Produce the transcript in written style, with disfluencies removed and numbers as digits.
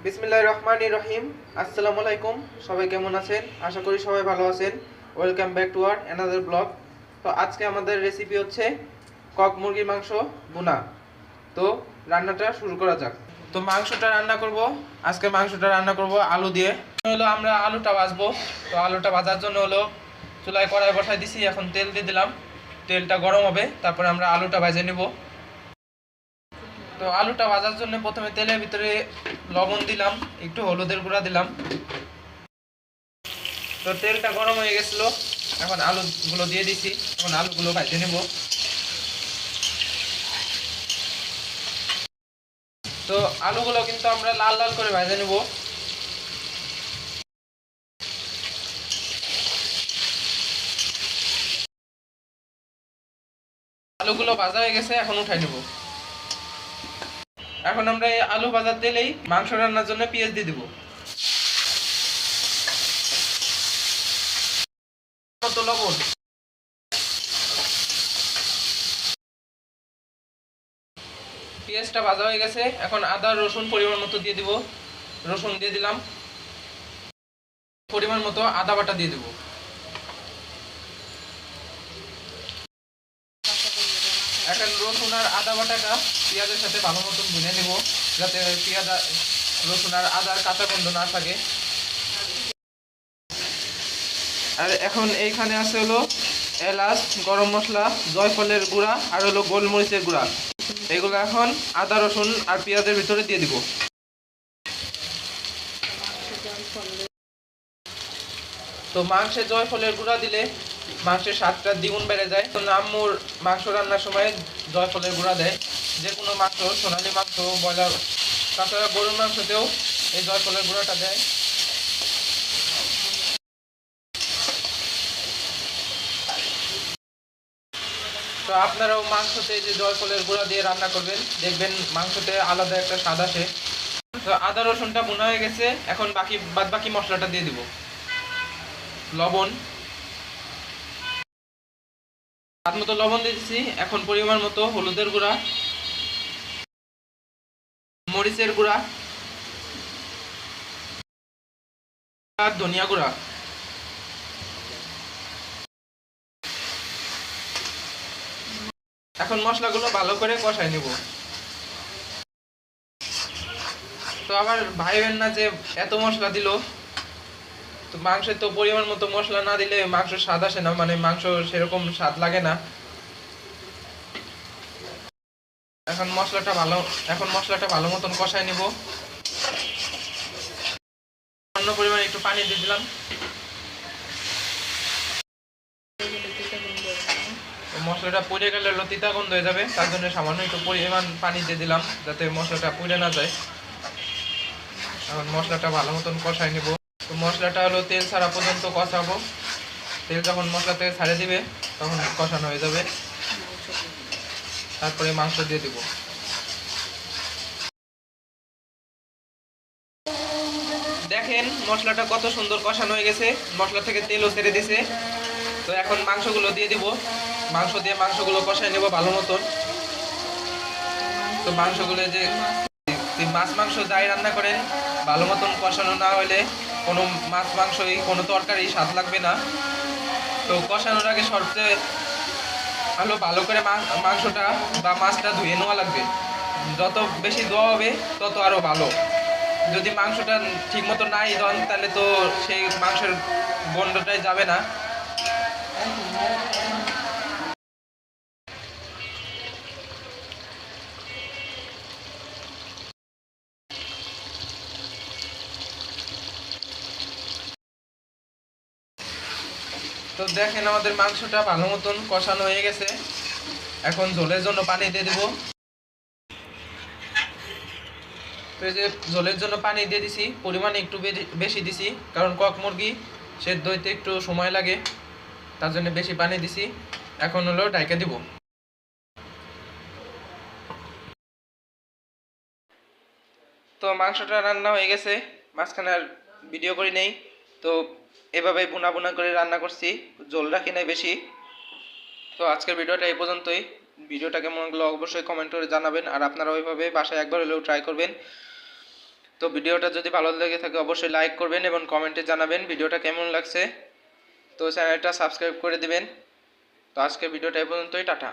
বিসমিল্লাহির রহমানির রহিম। আসসালামু আলাইকুম। সবাই কেমন আছেন? আশা করি সবাই ভালো আছেন। Welcome back to our another blog. তো আজকে আমাদের রেসিপি হচ্ছে কক মুরগির মাংস ভুনা। তো রান্নাটা শুরু করা যাক। তো মাংসটা রান্না করব। আজকে মাংসটা রান্না করব আলু দিয়ে। হলো আমরা আলুটা ভাজবো। তো আলুটা ভাজার জন্য হলো চুলায় কড়াই বসাই দিছি। এখন তেল দিয়ে দিলাম। তেলটা গরম হবে, তারপরে আমরা আলুটা ভেজে নেব। তো আলুটা ভাজার জন্য প্রথমে তেলের ভিতরে লবণ দিলাম, একটু হলুদের গুঁড়া দিলাম। তো তেলটা গরম হয়ে গেছিল, এখন আলুগুলো দিয়ে দিছি। এখন আলুগুলো ভেজে নেব। তো আলুগুলো কিন্তু আমরা লাল লাল করে ভেজে নেব। আলুগুলো ভাজা হয়ে গেছে, এখন উঠাই নেব। এখন আমরা এই আলু ভাজার তেলেই মাংস রান্নার জন্য পেঁয়াজ দিয়ে দিব। মতো লবণ। পেঁয়াজটা ভাজা হয়ে গেছে, এখন আদা রসুন পরিমাণ মতো দিয়ে দিব। রসুন দিয়ে দিলাম, পরিমাণ মতো আদা বাটা দিয়ে দেব। এখন রসুন আর আদা বাটাটা পেঁয়াজের সাথে ভালো মতন ভুনে নেব, যাতে পেঁয়াজ রসুন আর আদার কাঁচা গন্ধ না থাকে। আর এখন এইখানে আছে হলো এলাচ, গরম মশলা, জয়ফলের গুঁড়া আর হলো গোলমরিচের গুঁড়া। এগুলো এখন আদা রসুন আর পেঁয়াজের ভিতরে দিয়ে দিব। তো মাংসে জয়ফলের গুঁড়া দিলে মাংসের স্বাদটা দ্বিগুণ বেড়ে যায়। তো আম্মুর মাংস রান্নার সময় জয়ফলের গুঁড়া দেয়। যে কোনো মাংস, সোনালি মাংস, ব্রয়লার, তাছাড়া গরুর মাংসতেও এই জয়ফলের গুঁড়াটা দেয়। তো আপনারাও মাংসতে যে জয়ফলের গুঁড়া দিয়ে রান্না করবেন, দেখবেন মাংসতে আলাদা একটা স্বাদ আসে। তো আদা রসুনটা ভুনা হয়ে গেছে, এখন বাদ বাকি মশলাটা দিয়ে দিব। লবণ, স্বাদ মতো লবণ দিয়ে দিচ্ছি। এখন পরিমাণ মতো হলুদের গুঁড়া, মরিচের গুঁড়া আর ধনিয়া গুঁড়া। এখন মশলাগুলো ভালো করে কষাই নেব। তো আবার ভাইবেন না যে এত মশলা দিল। তো মাংসের তো পরিমাণ মতো মশলা না দিলে মাংস স্বাদ আসে না, মানে মাংস সেরকম স্বাদ লাগে না। এখন মশলাটা ভালো মতন কষাই নিব। অন্য পরিমাণে একটু পানি দিয়ে দিলাম। মশলাটা পুড়ে গেলে তিতা গন্ধ হয়ে যাবে, তার জন্য সামান্য একটু পরিমাণ পানি দিয়ে দিলাম, যাতে মশলাটা পুড়ে না যায়। এখন মশলাটা ভালো মতন কষাই নিব। তো মশলাটা হলো তেল ছাড়া পর্যন্ত কষাবো। তেল যখন মশলা থেকে ছাড়ে দিবে তখন কষানো হয়ে যাবে। তারপরে মাংস দিয়ে দিব। দেখেন মশলাটা কত সুন্দর কষানো হয়ে গেছে, মশলা থেকে তেলও ছেড়ে দিছে। তো এখন মাংসগুলো দিয়ে দিব। মাংসগুলো কষাই নেব ভালো মতন। তো মাংসগুলো যে মাছ মাংস যাই রান্না করেন, ভালো মতন কষানো না হলে কোনো মাছ মাংসই, কোনো তরকারি স্বাদ লাগবে না। তো কষানোর আগে সবচেয়ে ভালো করে মাংসটা বা মাছটা ধুয়ে নেওয়া লাগবে। যত বেশি ধোয়া হবে তত আরও ভালো। যদি মাংসটা ঠিক মতো নাই ধন, তাহলে তো সেই মাংসের গন্ধটাই যাবে না। তো দেখেন আমাদের মাংসটা ভালো মতন কষানো হয়ে গেছে। এখন ঝোলের জন্য পানি দিয়ে দিব। তো এই যে ঝোলের জন্য পানি দিয়ে দিছি, পরিমাণে একটু বেশি দিছি, কারণ কক মুরগি সেদ্ধ হইতে একটু সময় লাগে, তার জন্য বেশি পানি দিছি। এখন হলো ঢাইকা দিব। তো মাংসটা রান্না হয়ে গেছে, মাঝখানে আর ভিডিও করি নেই। তো এভাবে বুনা বুনা করে রান্না করছি, ঝোল রাখি নাই বেশি। তো আজকের ভিডিওটা এই পর্যন্তই। ভিডিওটা কেমন লাগলো অবশ্যই কমেন্ট করে জানাবেন, আর আপনারা ওইভাবে বাসায় একবার হলেও ট্রাই করবেন। তো ভিডিওটা যদি ভালো লেগে থাকে অবশ্যই লাইক করবেন এবং কমেন্টে জানাবেন ভিডিওটা কেমন লাগছে। তো চ্যানেলটা সাবস্ক্রাইব করে দিবেন। তো আজকে ভিডিওটা এই পর্যন্তই, টাটা।